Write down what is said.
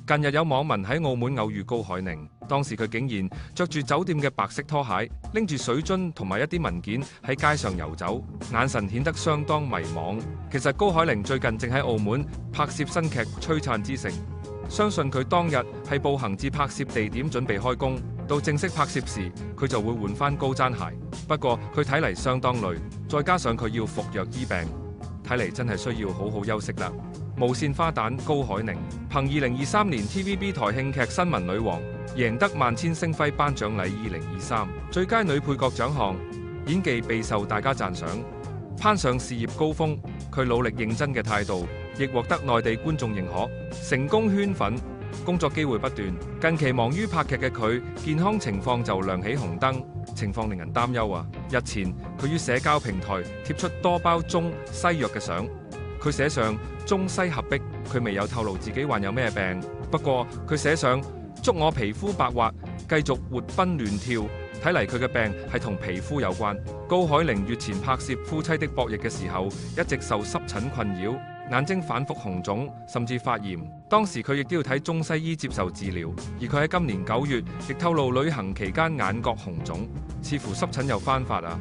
近日有網民喺澳門偶遇高海寧，當時佢竟然着住酒店嘅白色拖鞋，拎住水樽同埋一啲文件喺街上遊走，眼神顯得相當迷惘。其實高海寧最近正喺澳門拍攝新劇《璀璨之城》，相信佢當日係步行至拍攝地點準備開工，到正式拍攝時佢就會換翻高踭鞋。不過佢睇嚟相當累，再加上佢要服藥醫病，睇嚟真係需要好好休息啦。無線花旦高海寧憑2023年 TVB 台慶劇《新聞女王》贏得萬千星輝頒獎禮2023最佳女配角獎項，演技備受大家讚賞，攀上事業高峰。佢努力認真嘅態度，亦獲得內地觀眾認可，成功圈粉，工作機會不斷。近期忙於拍劇嘅佢，健康情況就亮起紅燈，情況令人擔憂啊！日前佢於社交平台貼出多包中西藥嘅相。佢寫上中西合璧，佢未有透露自己患有咩病。不過佢寫上祝我皮膚白滑，繼續活蹦亂跳。睇嚟佢嘅病係同皮膚有關。高海寧月前拍攝《夫妻的博弈》嘅時候，一直受濕疹困擾，眼睛反覆紅腫，甚至發炎。當時佢亦都要睇中西醫接受治療。而佢喺今年9月亦透露旅行期間眼角紅腫，似乎濕疹又翻發啊！